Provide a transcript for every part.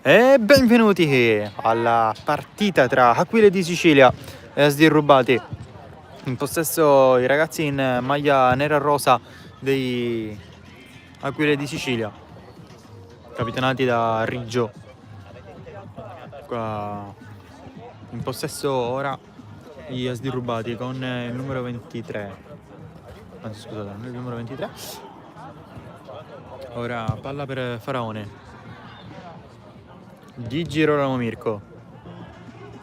E benvenuti alla partita tra Aquile di Sicilia e ASD Rubati. In possesso i ragazzi in maglia nera e rosa dei Aquile di Sicilia, capitanati da Riggio. Qua in possesso ora gli ASD Rubati con il numero 23. Anzi, scusate, non il numero 23. Ora palla per Faraone. Di Girolamo Mirko.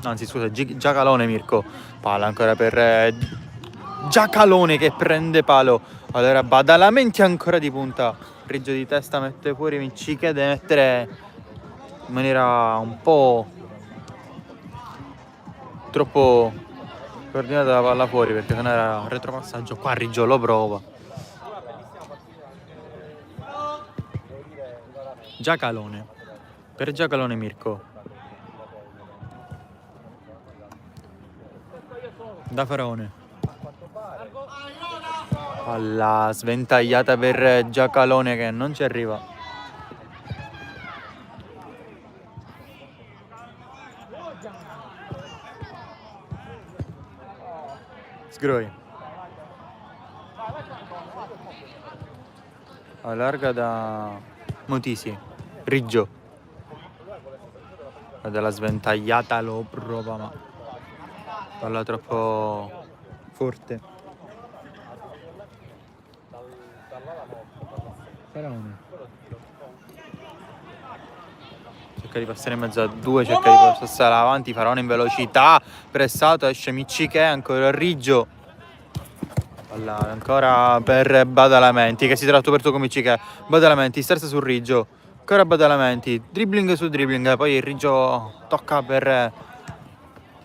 Anzi, scusa, Giacalone Mirko. Palla ancora per Giacalone che prende palo. Allora Badalamenti ancora di punta. Riggio di testa mette fuori, ci chiede di mettere in maniera un po' troppo coordinata la palla fuori, perché se no era retropassaggio. Qua Riggio lo prova. Giacalone. Per Giacalone Mirko. Da Faraone. Palla sventagliata per Giacalone che non ci arriva. Sgroi. Allarga da Motisi. Riggio. Dalla sventagliata lo prova, ma palla troppo forte. Faraone. Cerca di passare in mezzo a due, cerca di passare avanti. Faraone in velocità, pressato, esce Micciche, ancora Riggio. Palla ancora per Badalamenti che si trova per con Micciche. Badalamenti, sterza su Riggio. Ancora Badalamenti, dribbling su dribbling, poi il Riggio tocca per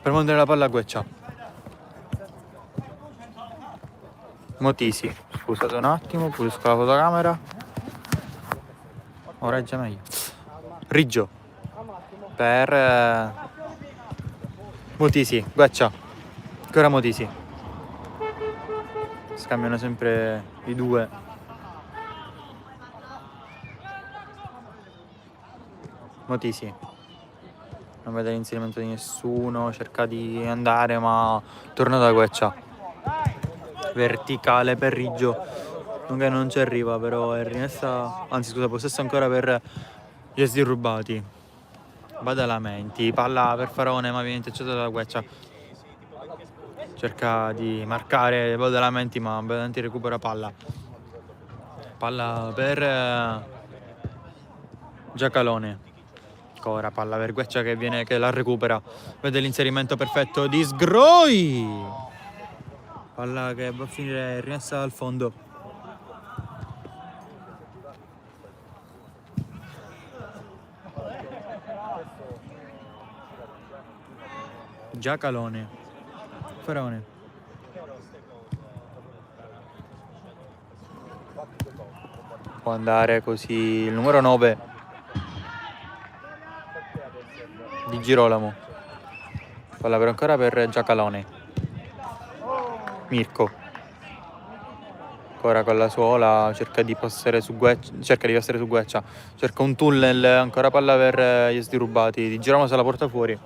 mandare la palla a Gueccia. Motisi, scusate un attimo, pulisco la fotocamera. Ora è già meglio. Riggio per Motisi, Gueccia. Ancora Motisi. Scambiano sempre i due. Motisi. Non vede l'inserimento di nessuno, cerca di andare ma torna da Gueccia. Verticale per Riggio, che non ci arriva, però è rimessa, anzi scusa, possesso ancora per gli SD Rubati. Badalamenti, palla per Faraone ma viene intrecciato da Gueccia. Cerca di marcare Badalamenti ma Badalamenti recupera palla. Palla per Giacalone. Ancora palla per Gueccia che la recupera. Vede l'inserimento perfetto di Sgroi. Palla che va a finire rimessa al fondo. Giacalone. Faraone. Può andare così il numero 9 di Girolamo. Palla per ancora per Giacalone. Mirko. Ancora con la suola cerca di passare su Gueccia. Cerca un tunnel, ancora palla per gli SD Rubati. Di Girolamo se la porta fuori.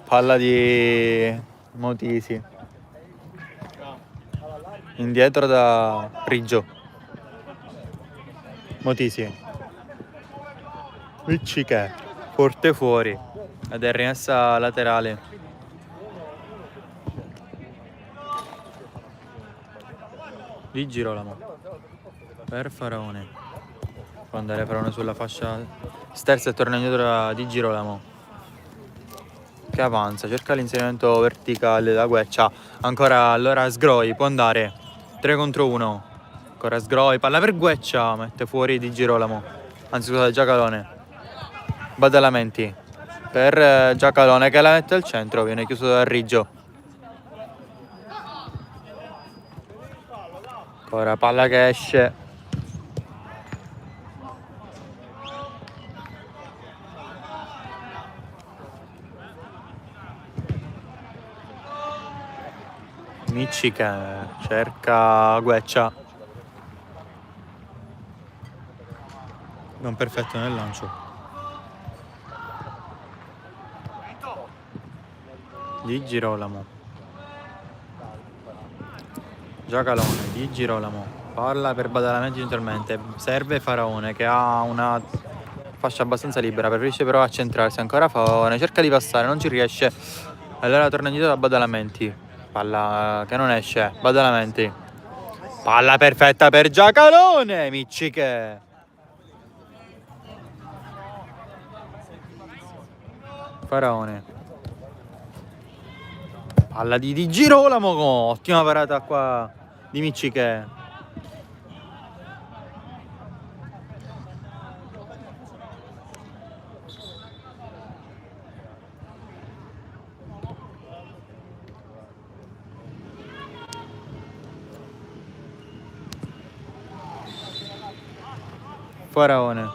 Palla di Motisi. Indietro da Riggio. Motisi. Micciche. Forte fuori. Ed è rimessa laterale. Di Girolamo. Per Faraone. Può andare Faraone sulla fascia sterza e torna indietro di Girolamo. Che avanza, cerca l'inserimento verticale da Gueccia. Ancora allora Sgroi, può andare 3 contro 1. Ancora Sgroi, palla per Gueccia, mette fuori di Girolamo. Anzi scusate, Giacalone. Badalamenti per Giacalone che la mette al centro, viene chiuso da Riggio. Ancora palla che esce. Micci che cerca Gueccia. Non perfetto nel lancio. Di Girolamo. Giacalone, di Girolamo. Palla per Badalamenti centralmente. Serve Faraone che ha una fascia abbastanza libera. Preferisce però accentrarsi. Ancora Faraone. Cerca di passare, non ci riesce. Allora torna indietro da Badalamenti. Palla che non esce. Badalamenti. Palla perfetta per Giacalone. Micciche. Faraone. Palla di Girolamo. Ottima parata qua di Micciche. Faraone.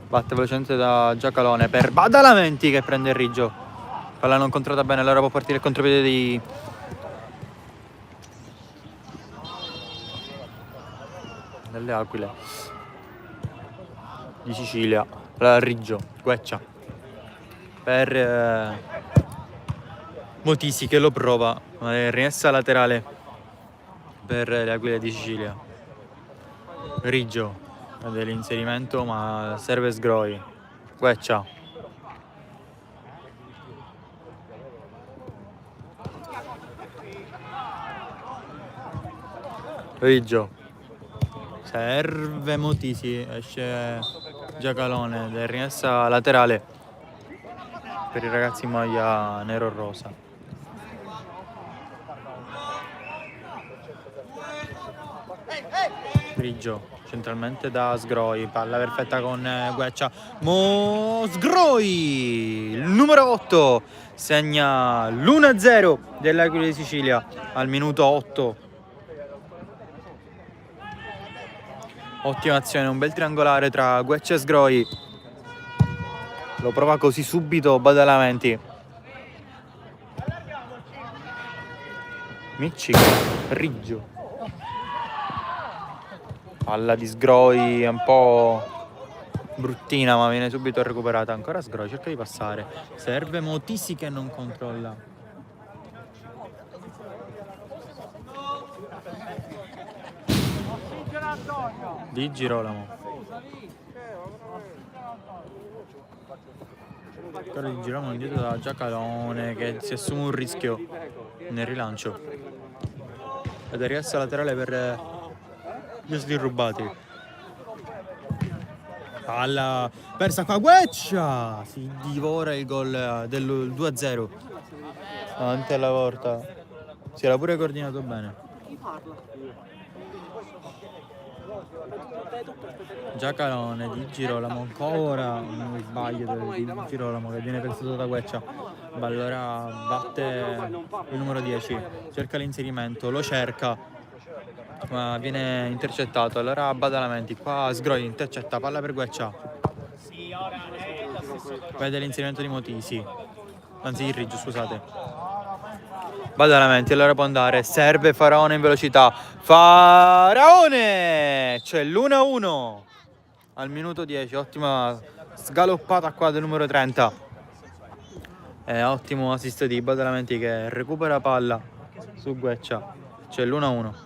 Batte velocemente da Giacalone per Badalamenti che prende il Riggio. Palla non controllata bene, allora può partire il contropiede delle Aquile di Sicilia. Allora Riggio, Gueccia per Motisi che lo prova. Rimessa laterale per le Aquile di Sicilia. Riggio dell'inserimento ma serve Sgroi. Gueccia. Riggio. Serve Motisi, esce Giacalone, rimessa laterale per i ragazzi in maglia nero-rosa. Riggio, centralmente da Sgroi, palla perfetta con Gueccia. Sgroi, il numero 8, segna l'1-0 dell'Aquila di Sicilia al minuto 8. Ottima azione, un bel triangolare tra Gueccia e Sgroi. Lo prova così subito Badalamenti. Micci, Riggio. Palla di Sgroi è un po' bruttina ma viene subito recuperata. Ancora Sgroi, cerca di passare. Serve Motisi che non controlla. Di Girolamo. Ancora di Girolamo indietro da Giacalone che si assume un rischio nel rilancio. Ed è rimessa laterale per gli sdirrubati. Palla persa qua, Gueccia si divora il gol del 2-0 davanti alla porta. Si era pure coordinato bene. Giacalone di Girolamo, ancora un sbaglio di Girolamo che viene pensato da Gueccia. Allora batte il numero 10, cerca l'inserimento, lo cerca ma viene intercettato. Allora Badalamenti, qua Sgroi intercetta, palla per Gueccia. Vede l'inserimento di Motisi, anzi di Riggio, scusate. Badalamenti, allora può andare, serve Faraone in velocità. Faraone! C'è l'1-1 al minuto 10, ottima sgaloppata qua del numero 30. Ottimo assist di Badalamenti che recupera palla su Gueccia. C'è l'1-1.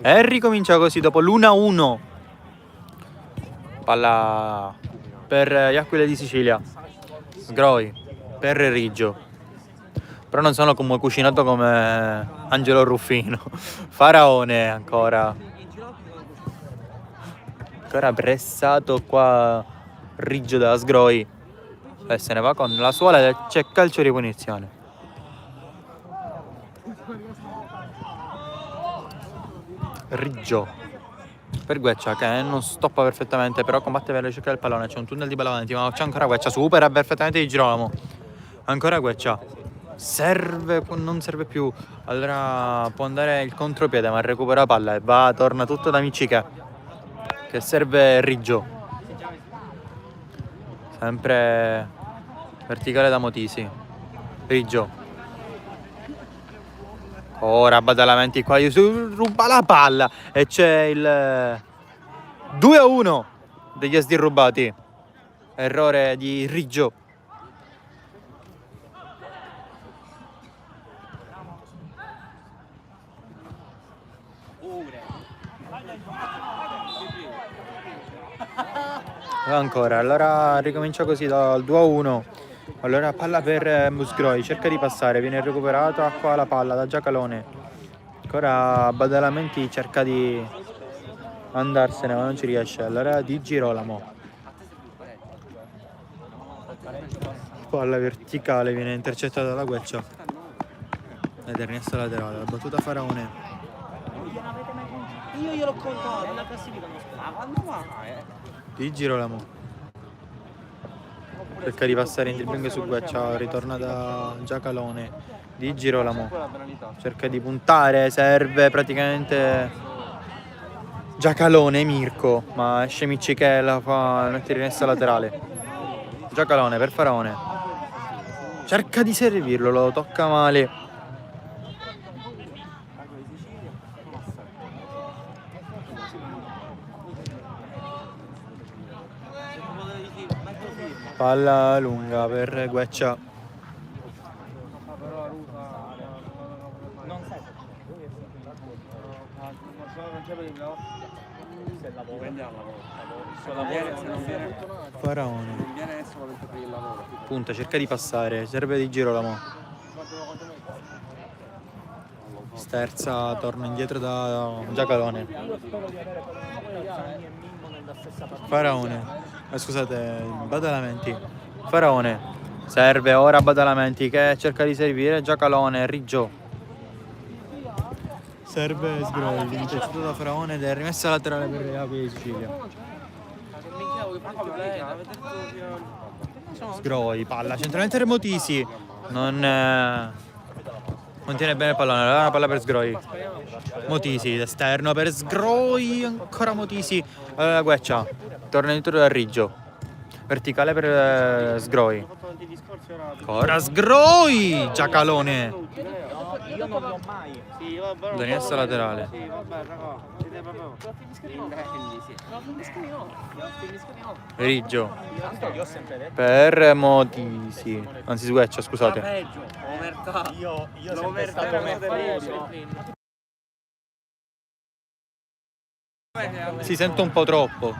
E ricomincia così dopo l'1-1. Palla per gli Aquile di Sicilia. Sgroi per Riggio. Però non sono come cucinato come Angelo Ruffino. Faraone ancora. Ancora pressato qua Riggio da Sgroi. E se ne va con la suola e c'è calcio di punizione. Riggio per Gueccia che non stoppa perfettamente, però combatte per la ricerca del pallone. C'è un tunnel di palla avanti, ma c'è ancora Gueccia, supera perfettamente Di Girolamo. Ancora Gueccia. Serve, non serve più. Allora può andare il contropiede, ma recupera la palla e va, torna tutto da Micciche. Che serve Riggio. Sempre verticale da Motisi. Riggio. Ora Badalamenti qua, ruba la palla e c'è il 2-1 degli SD rubati. Errore di Riggio. Ancora, allora ricomincia così dal 2-1. Allora palla per Musgroi, cerca di passare, viene recuperata qua la palla da Giacalone. Ancora Badalamenti cerca di andarsene ma non ci riesce. Allora Di Girolamo. Palla verticale viene intercettata dalla Gueccia. Ed è rimessa laterale, la battuta Faraone. Io gliel'ho contato, nella classifica non sto. Quando mai? Di Girolamo. Cerca di passare in dribbling su Gueccia, ritorna da Giacalone. Di Girolamo. Cerca di puntare, serve praticamente Giacalone, Mirko, ma esce Micciche la fa mettere in essa laterale. Giacalone per Faraone. Cerca di servirlo, lo tocca male. Palla lunga per Gueccia. Faraone. Punta, cerca di passare, serve Di Girolamo. Sterza, torna indietro da Giacalone. Faraone. Scusate, Badalamenti. Faraone. Serve ora Badalamenti che cerca di servire Giacalone, Riggio. Serve Sgroi, intercettato da Faraone ed è rimessa laterale per le Api di Sicilia. Sgroi, palla centralmente per Motisi. Non tiene bene il pallone, allora la palla per Sgroi. Motisi, esterno per Sgroi, ancora Motisi. Allora Gueccia, torna dentro da Riggio. Verticale per Sgroi. Ancora Sgroi, Giacalone. Io non l'ho mai. Daniessa laterale. Riggio. Per Motisi. Anzi Gueccia, scusate. Io sempre stato mercoso. Si sente un po' troppo.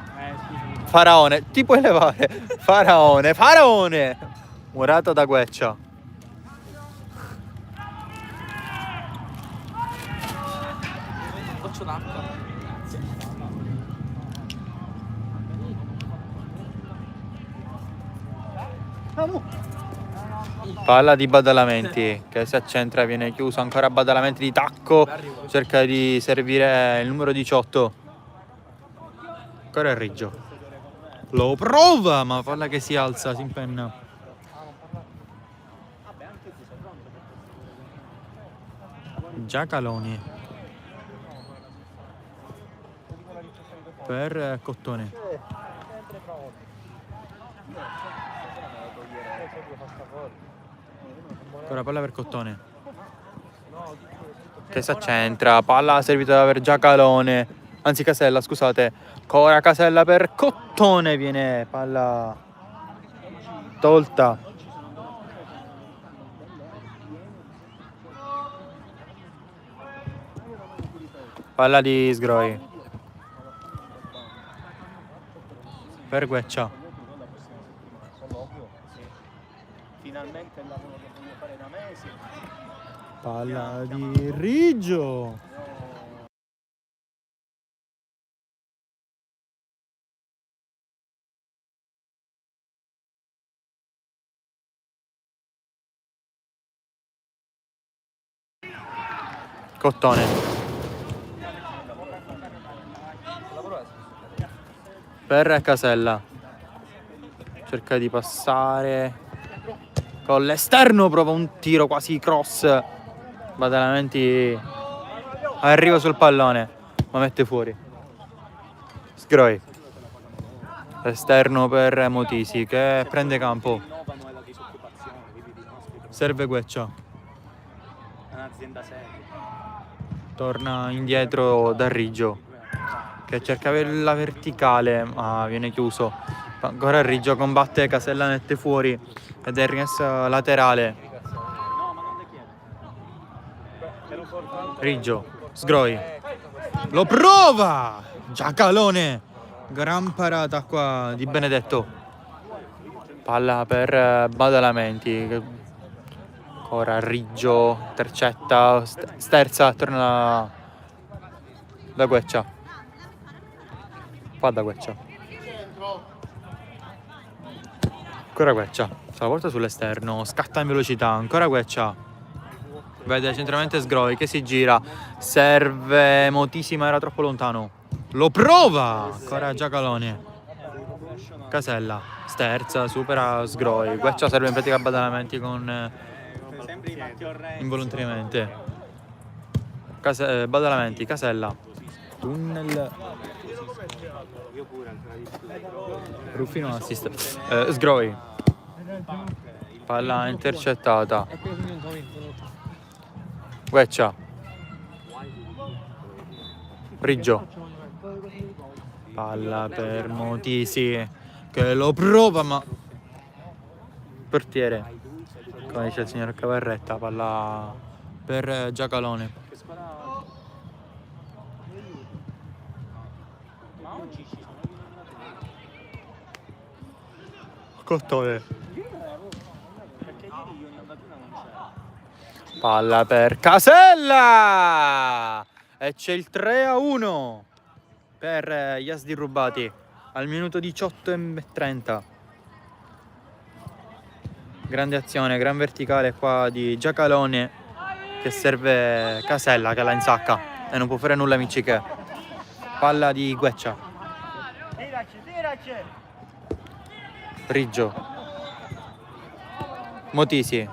Faraone, ti puoi levare. Faraone, Faraone. Murata da Gueccia. Goccio d'acqua. Palla di Badalamenti che si accentra, viene chiuso. Ancora Badalamenti di tacco. Cerca di servire il numero 18. Ancora il Riggio. Lo prova, ma palla che si alza, si impenna. Giacaloni. Per Cottone. Ancora palla per Cottone. Che si accentra, palla servita per Giacalone. Anzi Casella, scusate. Ancora Casella per Cottone, viene palla tolta. Palla di Sgroi. Per Gueccia. finalmente il lavoro che voglio fare da mesi. Palla di Riggio. Cottone. Per Casella. Cerca di passare con l'esterno, prova un tiro quasi cross. Badalamenti arriva sul pallone, ma mette fuori. Sgroi. Esterno per Motisi che prende campo. Serve Gueccia. È un'azienda seria. Torna indietro da Riggio che cerca la verticale, ma viene chiuso. Ancora Riggio combatte, Casella mette fuori ed è rimessa laterale. Riggio, Sgroi, lo prova! Giacalone, gran parata qua di Benedetto. Palla per Badalamenti. Ancora Riggio, intercetta, sterza, torna da Gueccia. Qua da Gueccia. Ancora Gueccia, se la porta sull'esterno, scatta in velocità, ancora Gueccia. Vede centralmente Sgroi che si gira, serve Motisi ma era troppo lontano. Lo prova! Ancora Giacalone. Casella, sterza, supera Sgroi. Gueccia serve in pratica Badalamenti con... involontariamente. Badalamenti, Casella. Tunnel. Ruffino assist. Sgroi. Palla intercettata. Gueccia. Riggio. Palla per Motisi che lo prova ma portiere, come dice il signor Cavarretta. Palla per Giacalone. Cottone. Palla per Casella e c'è il 3-1 per gli Asdi rubati al minuto 18:30. Grande azione, gran verticale qua di Giacalone che serve Casella che la insacca e non può fare nulla Micciche. Palla di Gueccia. Riggio. Motisi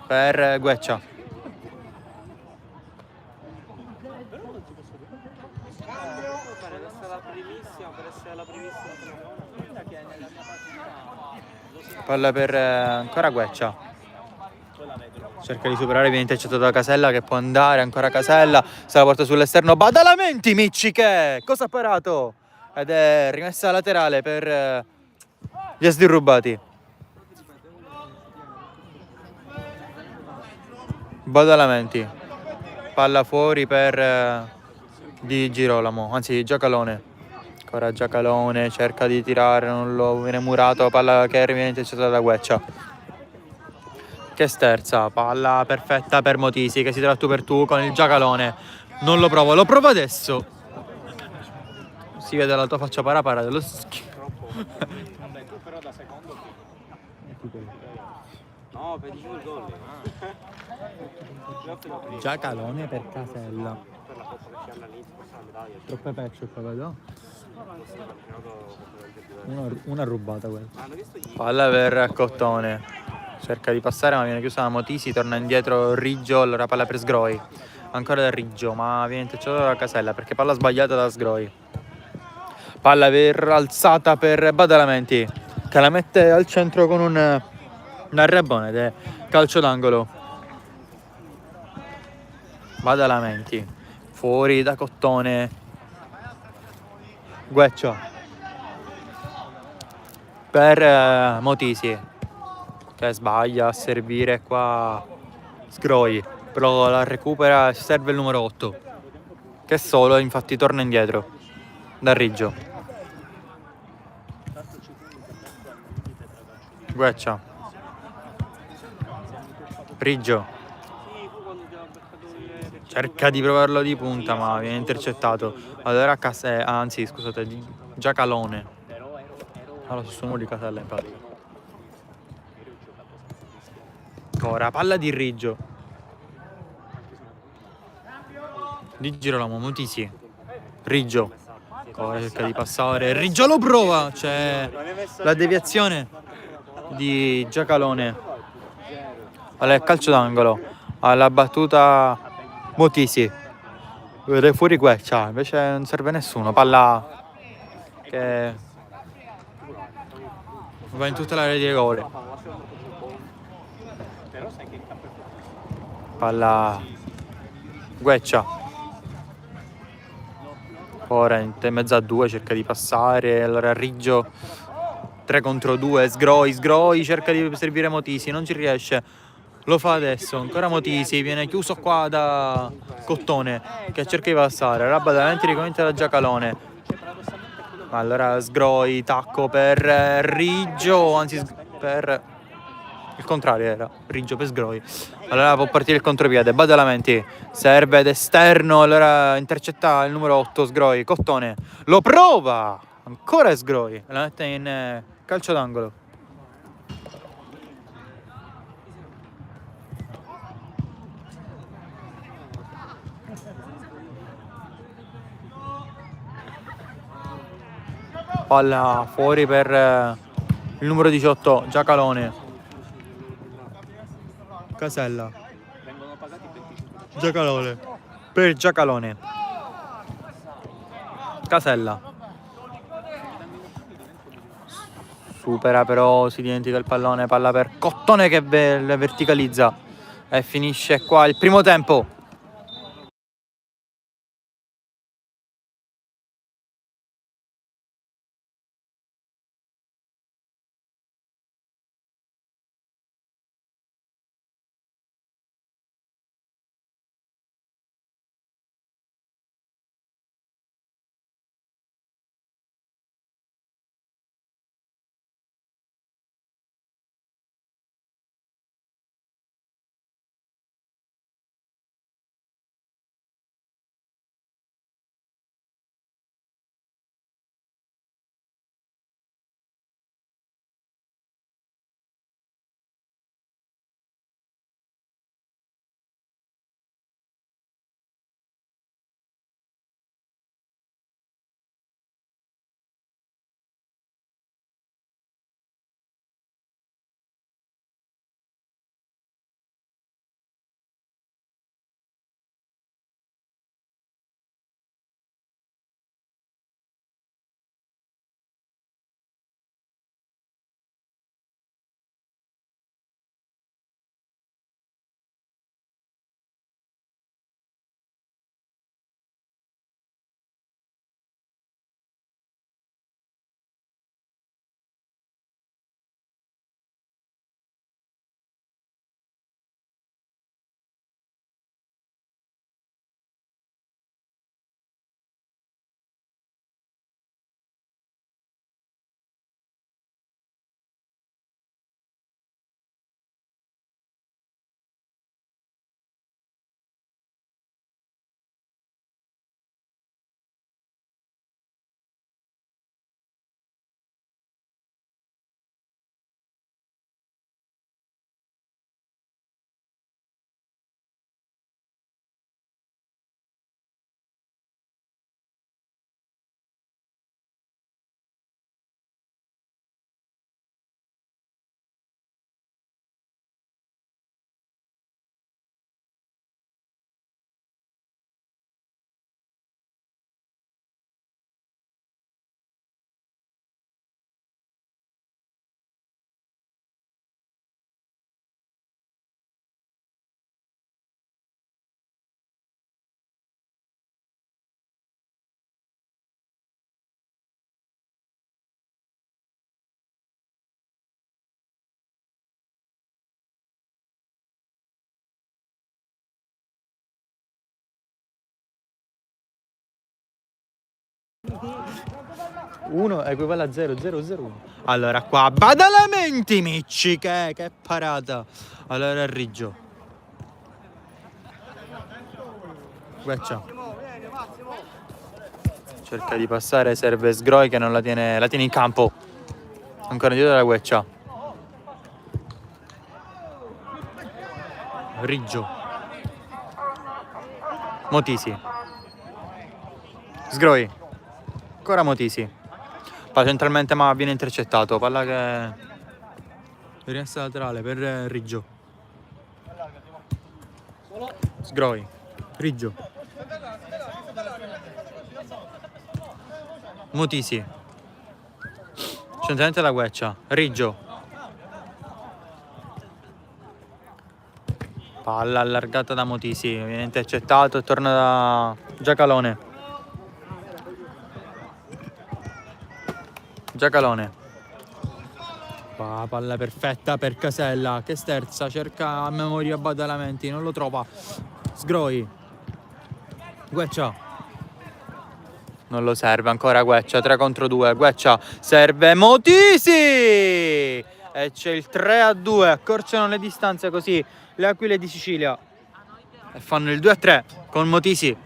per Gueccia. Palla per ancora Gueccia. Cerca di superare, viene intercettato da Casella che può andare, ancora Casella, se la porta sull'esterno, Badalamenti, Micciche, cosa ha parato? Ed è rimessa laterale per gli Asdi rubati. Badalamenti, palla fuori per di Girolamo, anzi Giacalone. Ancora Giacalone cerca di tirare, non lo viene murato, palla che viene intercettata da Gueccia. Che sterza, palla perfetta per Motisi che si trova tu per tu con il Giacalone. Non lo prova adesso. Si vede la tua faccia parapara dello schifo. Però da secondo no, per il gol. Giacalone per Casella. Per la coppa che c'è all'inizio, questa è la medaglia. Troppe pecce qua, vedo. Una rubata quella. Palla per Cottone. Cerca di passare ma viene chiusa da Motisi, torna indietro Riggio, allora palla per Sgroi. Ancora da Riggio, ma viene intercettato da Casella perché palla sbagliata da Sgroi. Palla alzata per Badalamenti che la mette al centro con un arrebone ed è calcio d'angolo. Badalamenti fuori da Cottone. Gueccia per Motisi che sbaglia a servire qua Sgroi, però la recupera, serve il numero 8 che solo, infatti torna indietro da Riggio. Gueccia Riggio Sì, fu quando ti ha beccato il cerca di provarlo di punta, ma viene intercettato. Allora anzi, scusate, Giacalone. Allora, sono uno di Casella, infatti. Ora, palla di Riggio. Di Girolamo, Mutisi. Riggio. Ora cerca di passare. Riggio lo prova. C'è la deviazione di Giacalone. Allora, calcio d'angolo. Alla battuta Mutisi. Vedete fuori Gueccia. Invece non serve nessuno. Palla che va in tutta l'area di rigore. Però sai che il campo è fortissimo. Palla Gueccia. Ora in mezzo a due cerca di passare. Allora Riggio 3 contro 2. Sgroi cerca di servire Motisi, non ci riesce. Lo fa adesso, ancora Motisi, viene chiuso qua da Cottone che cerca di passare. Rabba davanti, ricomincia da Giacalone. Allora Sgroi, tacco per Riggio, anzi per il contrario era Riggio per Sgroi. Allora può partire il contropiede, Badalamenti serve d'esterno, allora intercetta il numero 8 Sgroi, Cottone lo prova, ancora Sgroi, la mette in calcio d'angolo. Palla fuori per il numero 18 Giacalone. Casella. Vengono pagati 25%. Giacalone. Per Giacalone. Casella. Supera però, si dimentica il pallone, palla per Cottone che verticalizza e finisce qua il primo tempo. Uno equivale a 0, 0, 0, 1. Allora qua Badalamenti Micci che parata. Allora Riggio Gueccia. Cerca di passare, serve Sgroi che non la tiene in campo. Ancora dietro la Gueccia. Riggio. Motisi. Sgroi. Ancora Motisi. Palla centralmente ma viene intercettato. Palla che rimessa laterale per Riggio. Sgroi. Riggio. Motisi. Centralmente la Gueccia. Riggio. Palla allargata da Motisi, viene intercettato e torna da Giacalone. Giacalone. Palla perfetta per Casella che sterza, cerca a memoria Badalamenti, non lo trova. Sgroi. Gueccia. Non lo serve ancora Gueccia, 3 contro 2. Gueccia serve Motisi! E c'è il 3-2, accorciano le distanze così le Aquile di Sicilia e fanno il 2-3 con Motisi.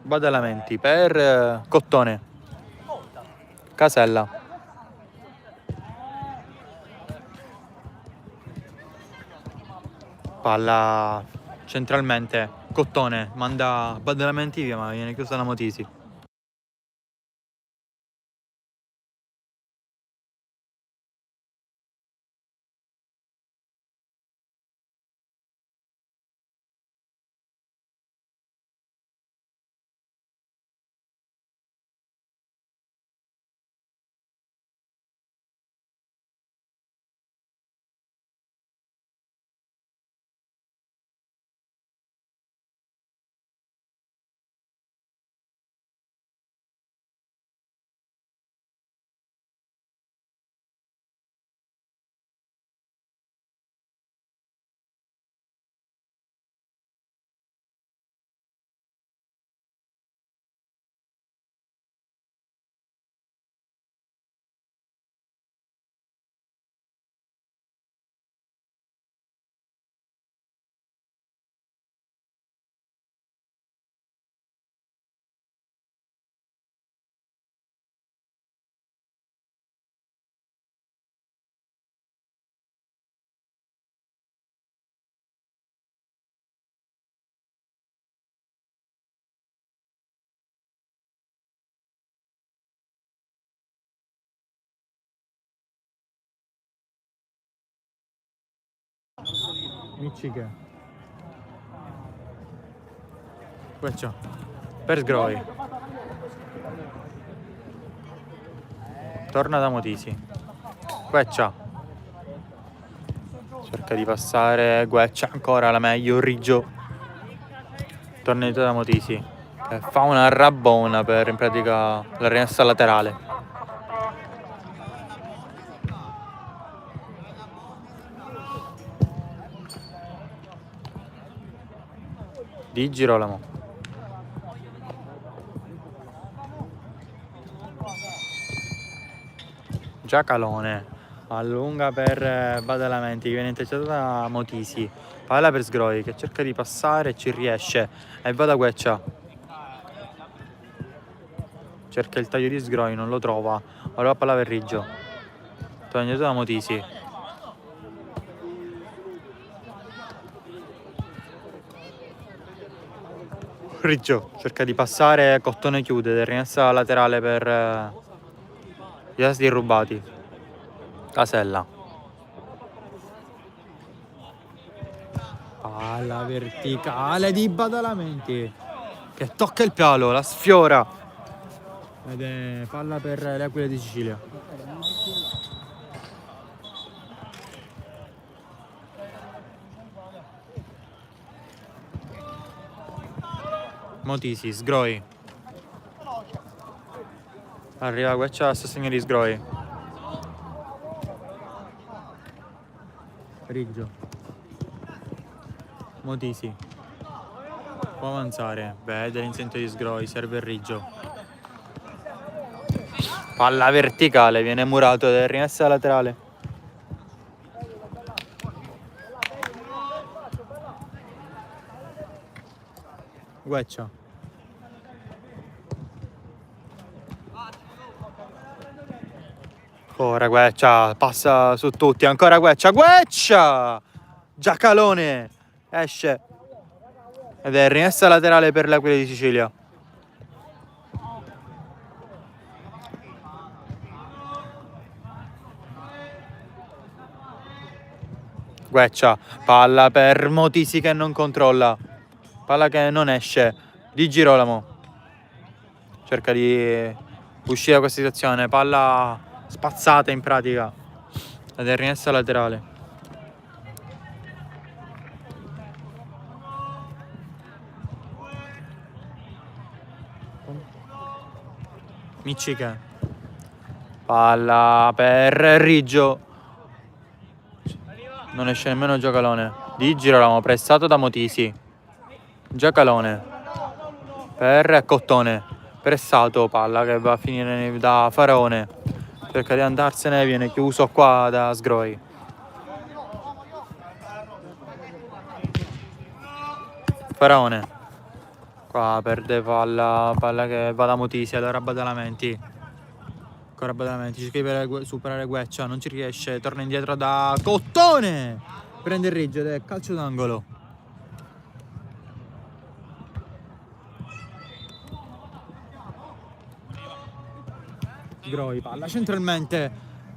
Badalamenti per Cottone. Casella. Palla centralmente, Cottone manda Badalamenti via ma viene chiusa la Motisi. Micciche. Gueccia. Per Sgroi. Torna da Motisi. Gueccia. Cerca di passare. Gueccia ancora la meglio. Riggio. Torna dietro da Motisi. Che fa una rabbona per in pratica la rimessa laterale. Di Girolamo. Giacalone allunga per Badalamenti che viene intercettato da Motisi. Palla per Sgroi che cerca di passare e ci riesce e va da Gueccia. Cerca il taglio di Sgroi, non lo trova. Ora la palla per Riggio. Torna indietro da Motisi. Riggio cerca di passare, Cottone chiude, rimessa laterale per gli assi rubati. Casella. Palla verticale di Badalamenti che tocca il palo, la sfiora. Ed è palla per le Aquile di Sicilia. Motisi, Sgroi. Arriva Gueccia a sostegno di Sgroi. Riggio. Motisi. Può avanzare, vede l'insento di Sgroi, serve il Riggio. Palla verticale, viene murato ed è rimessa laterale. Gueccia. Ancora Gueccia, passa su tutti, ancora Gueccia, Gueccia! Giacalone, esce. Ed è rimessa laterale per l'Aquila di Sicilia. Gueccia, palla per Motisi che non controlla. Palla che non esce. Di Girolamo. Cerca di uscire da questa situazione. Palla spazzata in pratica. Ed è rimessa laterale. Micciche. Palla per Riggio. Non esce nemmeno Giacalone. Di Girolamo, pressato da Motisi. Giacalone. Per Cottone. Pressato, palla che va a finire da Faraone. Cerca di andarsene, viene chiuso qua da Sgroi. Faraone. Qua perde palla che va da Motisi, allora Badalamenti. Ancora Badalamenti, cerca di superare Gueccia, non ci riesce, torna indietro da Cottone. Prende il Riggio ed è calcio d'angolo. Sgroi, palla centralmente,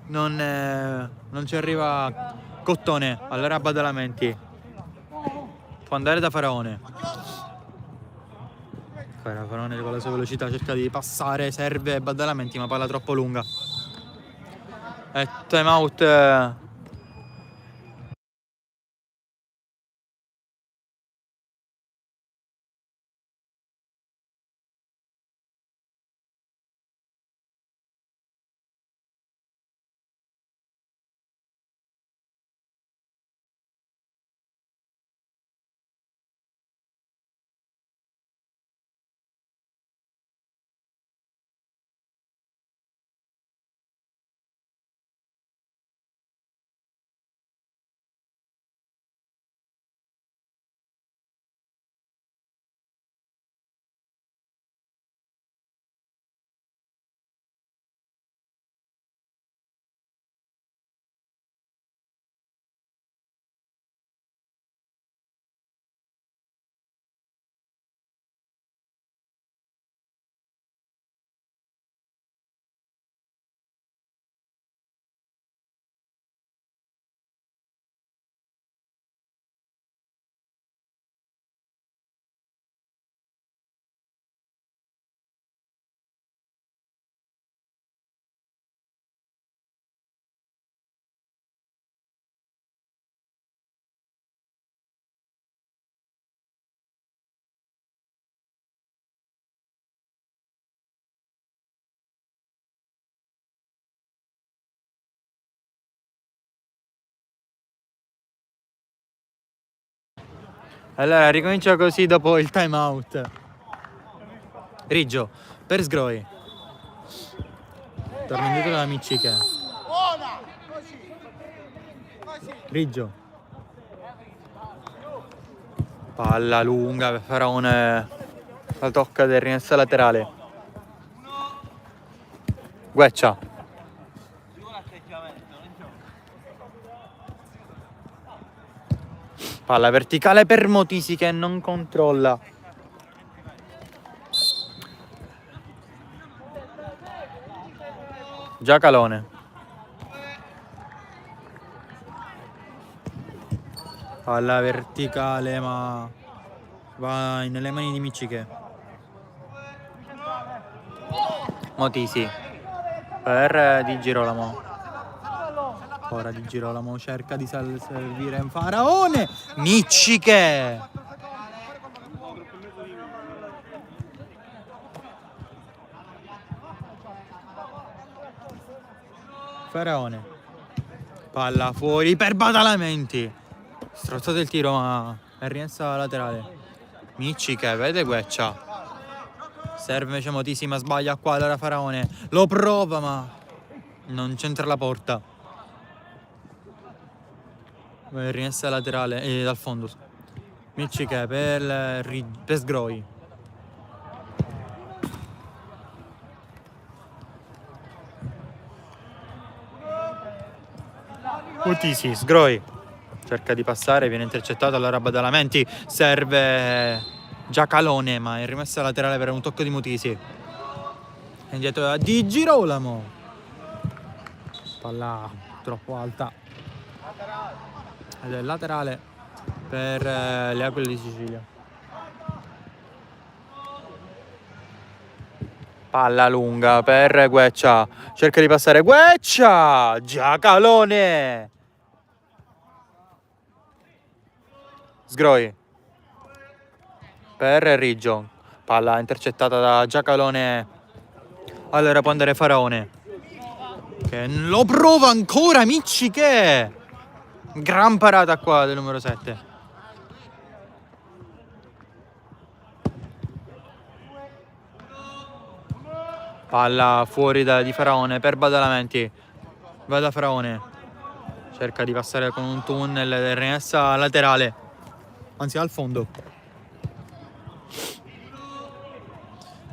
non ci arriva Cottone, allora Badalamenti. Può andare da Faraone. Faraone con la sua velocità cerca di passare, serve Badalamenti ma palla troppo lunga. E time out. Allora ricomincia così dopo il time out. Riggio per Sgroi. Torna indietro da Micciche. Riggio. Palla lunga per Faraone. La tocca del rimessa laterale. Gueccia. Palla verticale per Motisi che non controlla. Giacalone. Palla verticale ma va nelle mani di Micciche. Motisi per Di Girolamo. Ora Di Girolamo cerca di servire in Faraone. Micciche. Faraone. Palla fuori per Badalamenti. Strozzato il tiro ma è rimessa laterale. Micci che vede Gueccia. Serve invece Motisi, ma sbaglia qua. Allora Faraone lo prova, ma non c'entra la porta. Rimessa laterale dal fondo. Micci che per Sgroi. Motisi, Sgroi. Cerca di passare, viene intercettato, allora Badalamenti, serve Giacalone, ma è rimessa laterale per un tocco di Motisi. Indietro da Di Girolamo. Palla troppo alta. Ed è laterale per le Aquile di Sicilia. Palla lunga per Gueccia. Cerca di passare Gueccia! Giacalone! Sgroi per Riggio, palla intercettata da Giacalone, allora può andare Faraone che lo prova ancora. Micci che gran parata qua del numero 7. Palla fuori di Faraone per Badalamenti, va da Faraone, cerca di passare con un tunnel, rimessa laterale, anzi al fondo.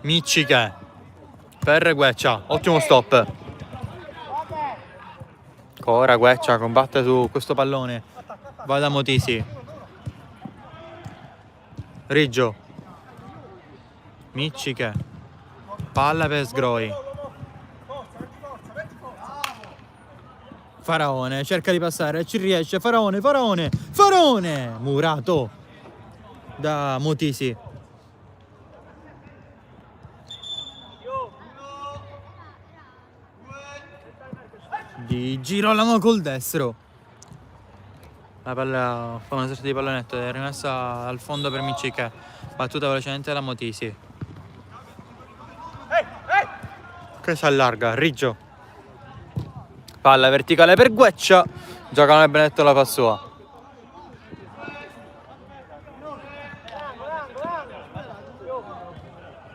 Micci che per Gueccia, ottimo stop. Ora Gueccia combatte su questo pallone, va da Motisi. Riggio, Micci che palla per Sgroi. Faraone cerca di passare, ci riesce. Faraone murato da Motisi. Di Girolamo col destro. La palla fa una sorta di pallonetto, è rimessa al fondo per Miccica, battuta velocemente da Motisi che si allarga. Riggio, palla verticale per Gueccia, Giacalone Benedetto la fa sua.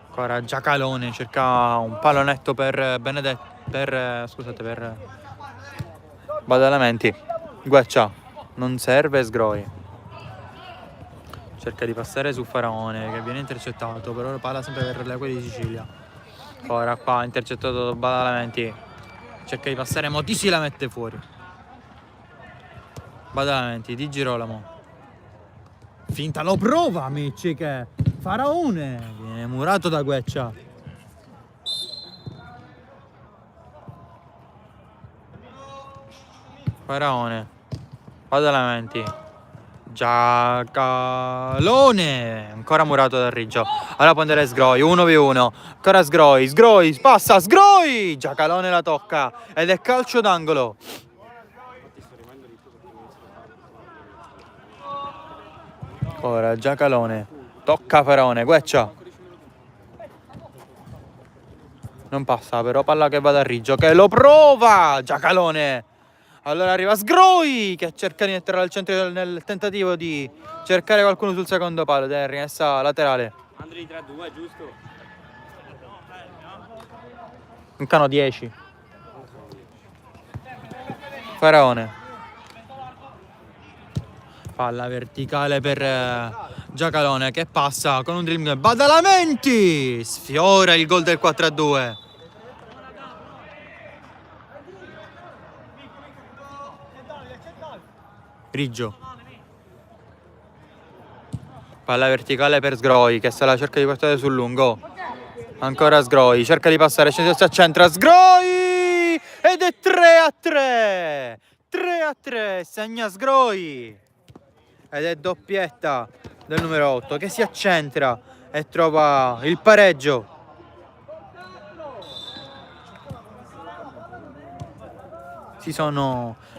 Ancora Giacalone cerca un pallonetto per Benedetto, per Badalamenti. Gueccia non serve, Sgroi cerca di passare su Faraone che viene intercettato, però palla sempre per le Aquile di Sicilia. Ora qua intercettato Badalamenti, cerca di passare, Motisi la mette fuori. Badalamenti, Di Girolamo, finta, lo prova Micci che Faraone viene murato da Gueccia. Faraone, Badalamenti, Giacalone, ancora murato da Riggio. Allora può andare Sgroi, 1v1, ancora Sgroi, passa Sgroi, Giacalone la tocca ed è calcio d'angolo. Ora Giacalone, tocca Faraone, Gueccia. Non passa, però palla che va da Riggio, che lo prova, Giacalone. Allora arriva Sgroi che cerca di mettere al centro nel tentativo di cercare qualcuno sul secondo palo ed è rimessa laterale. Andri 3-2, giusto? Mancano 10. Faraone, palla verticale per Giacalone che passa con un dribbling. Badalamenti sfiora il gol del 4-2. Riggio, palla verticale per Sgroi che se la cerca di portare sul lungo. Ancora Sgroi, cerca di passare, si accentra Sgroi ed è 3-3. 3-3, segna Sgroi ed è doppietta del numero 8 che si accentra e trova il pareggio.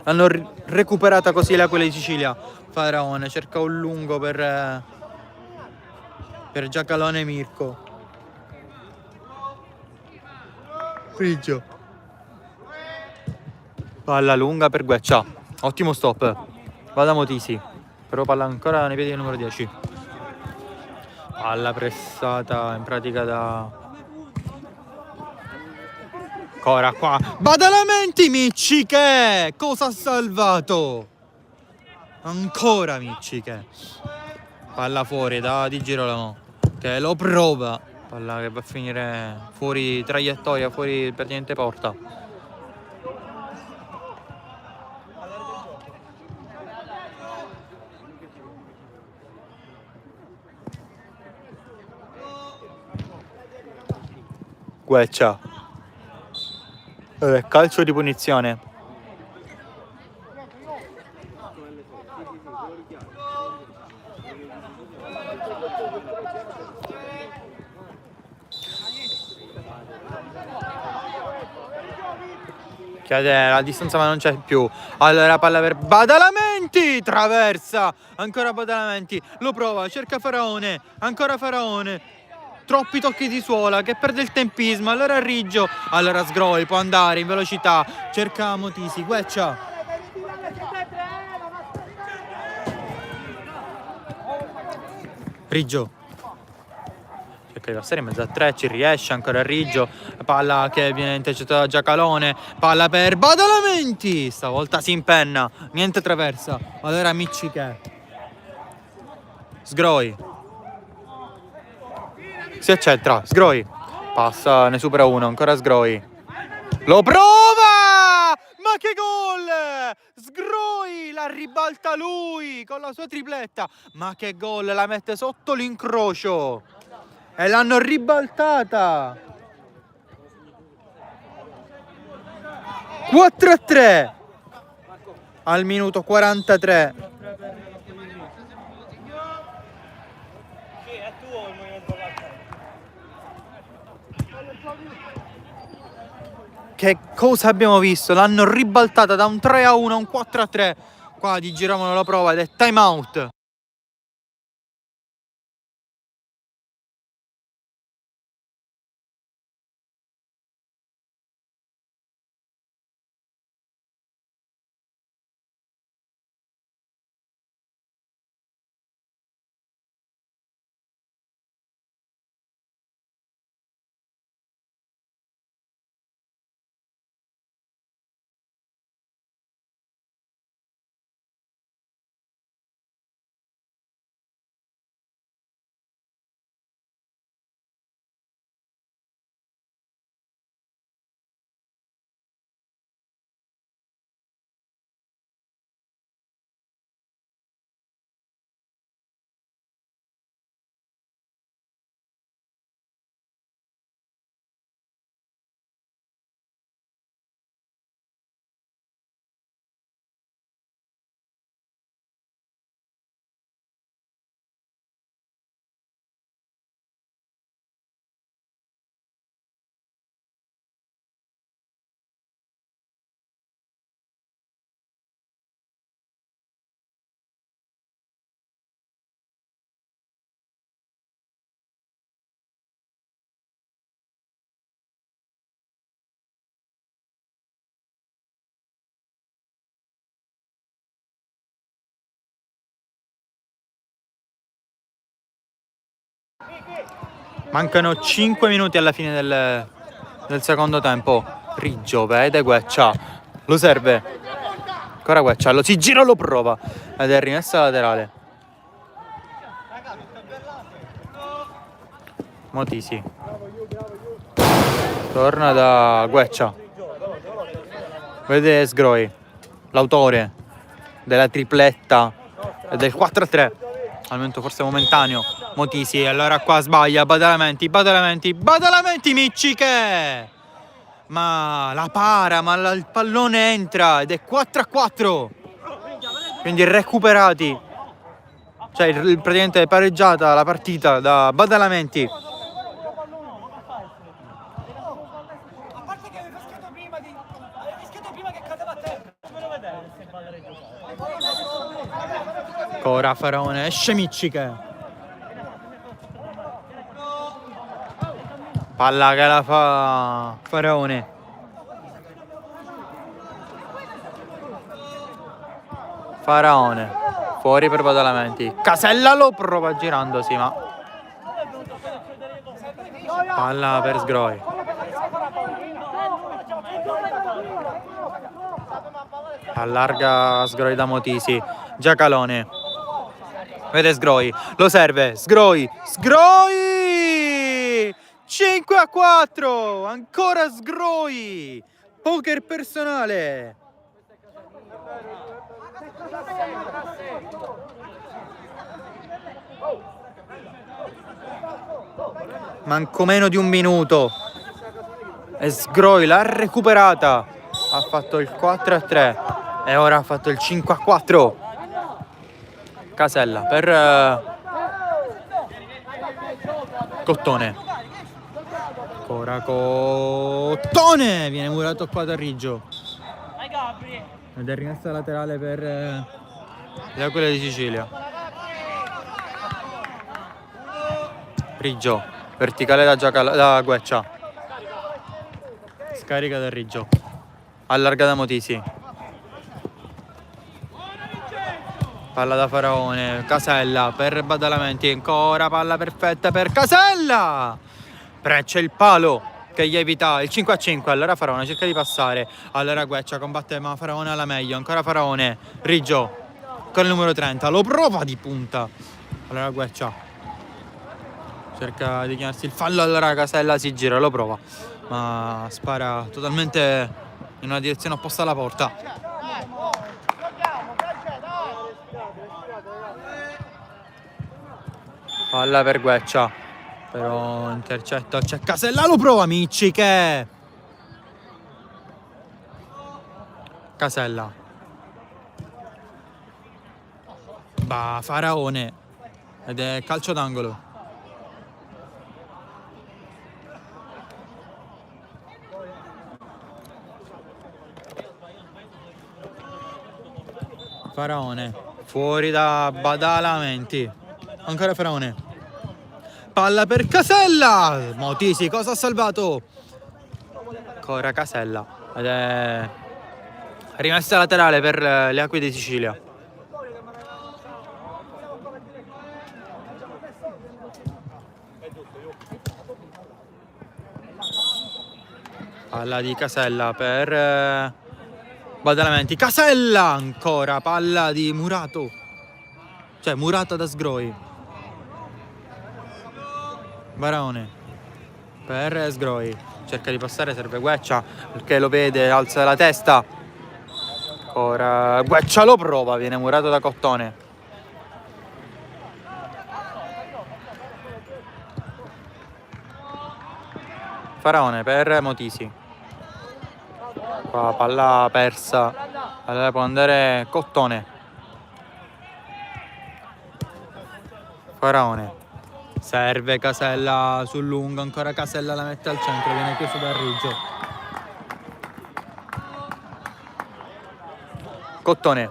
Hanno recuperata così l'Aquila di Sicilia. Faraone cerca un lungo per Giacalone Mirko. Riggio, palla lunga per Gueccia, ottimo stop, va da Motisi, però palla ancora nei piedi del numero 10. Palla pressata in pratica da Cora qua. Badalamenti Micciche! Cosa ha salvato? Ancora Micciche. Palla fuori da Di Girolamo che lo prova. Palla che va a finire fuori traiettoria, fuori praticamente porta. Gueccia. Calcio di punizione. Chiede la distanza ma non c'è più. Allora palla per Badalamenti. Traversa. Ancora Badalamenti. Lo prova. Cerca Faraone. Ancora Faraone. Troppi tocchi di suola che perde il tempismo. Allora Riggio. Allora Sgroi può andare in velocità. Cerca Motisi. Gueccia. Riggio. Cerca di passare in mezzo a tre. Ci riesce. Ancora Riggio. Palla che viene intercettata da Giacalone. Palla per Badalamenti. Stavolta si impenna. Niente traversa. Allora Micciche. Sgroi. Si accentra, Sgroi. Passa, ne supera uno, ancora Sgroi. Lo prova! Ma che gol! Sgroi la ribalta lui con la sua tripletta. Ma che gol, la mette sotto l'incrocio. E l'hanno ribaltata. 4-3 al minuto 43. Che cosa abbiamo visto? L'hanno ribaltata da un 3-1 a un 4-3. Qua Di Girolamo la prova ed è time out. Mancano 5 minuti alla fine del secondo tempo. Riggio vede Gueccia. Lo serve. Ancora Gueccia. Lo si gira, lo prova. Ed è rimessa laterale. Motisi. Torna da Gueccia. Vede Sgroi. L'autore della tripletta e del 4-3. Al momento forse momentaneo. Motisi, allora qua sbaglia. Badalamenti Micciche. Ma la para, ma il pallone entra ed è 4-4. Quindi recuperati. Cioè praticamente pareggiata la partita da Badalamenti. A parte che avevi fischiato prima che cadeva a terra. Me lo vedere se palla Ancora Faraone, esce Micciche. Palla che la fa Faraone. Faraone. Fuori per Badalamenti. Casella lo prova girandosi, ma Palla per Sgroi. Allarga Sgroi da Motisi. Giacalone. Vede Sgroi. Lo serve. Sgroi. Sgroi! 5-4. Ancora Sgroi. Poker personale. Manco meno di un minuto. E Sgroi l'ha recuperata. Ha fatto il 4-3. E ora ha fatto il 5-4. Casella per Cottone. Ancora Cottone. Viene murato qua da Riggio. Ed è rimessa laterale per le Aquile di Sicilia. Riggio. Verticale da Gueccia. Scarica da Riggio. Allarga da Motisi. Palla da Faraone. Casella per Badalamenti. Ancora palla perfetta per Casella. Breccia il palo che gli evita il 5-5. Allora Faraone cerca di passare. Allora Gueccia combatte, ma Faraone alla meglio. Ancora Faraone. Riggio con il numero 30. Lo prova di punta. Allora Gueccia cerca di chiamarsi il fallo. Allora Casella si gira, lo prova, ma spara totalmente in una direzione opposta alla porta. Palla per Gueccia, però intercetta, c'è Casella, lo prova Micci che Casella Faraone ed è calcio d'angolo. Faraone fuori da Badalamenti. Ancora Faraone. Palla per Casella. Motisi cosa ha salvato? Ancora Casella. Ed è rimessa laterale per le Aquile di Sicilia. Palla di Casella per Badalamenti. Casella ancora. Palla di Murato. Cioè Murata da Sgroi. Faraone per Sgroi. Cerca di passare, serve Gueccia perché lo vede, alza la testa. Ancora Gueccia lo prova, viene murato da Cottone. Faraone per Motisi. Qua palla persa. Allora può andare Cottone. Faraone serve Casella sul lungo, ancora Casella la mette al centro, viene chiuso da Riggio. Cottone.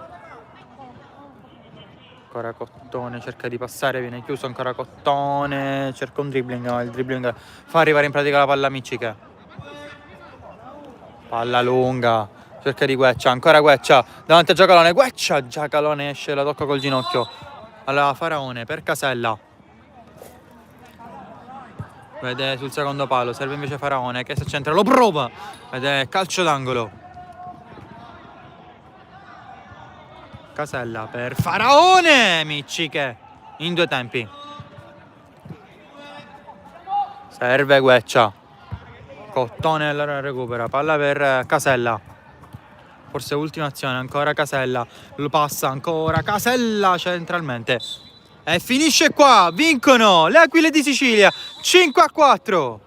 Ancora Cottone cerca di passare, viene chiuso, ancora Cottone, cerca un dribbling, ma il dribbling fa arrivare in pratica la palla a Micciche. Palla lunga, cerca di Gueccia, ancora Gueccia, davanti a Giacalone, Gueccia, Giacalone esce, la tocca col ginocchio. Allora Faraone per Casella. Vede sul secondo palo, serve invece Faraone che si accentra, lo prova ed è calcio d'angolo. Casella per Faraone, Micciche in due tempi. Serve Gueccia. Cottone allora recupera, palla per Casella. Forse ultima azione, ancora Casella, lo passa, ancora Casella centralmente. E finisce qua, vincono le Aquile di Sicilia 5-4.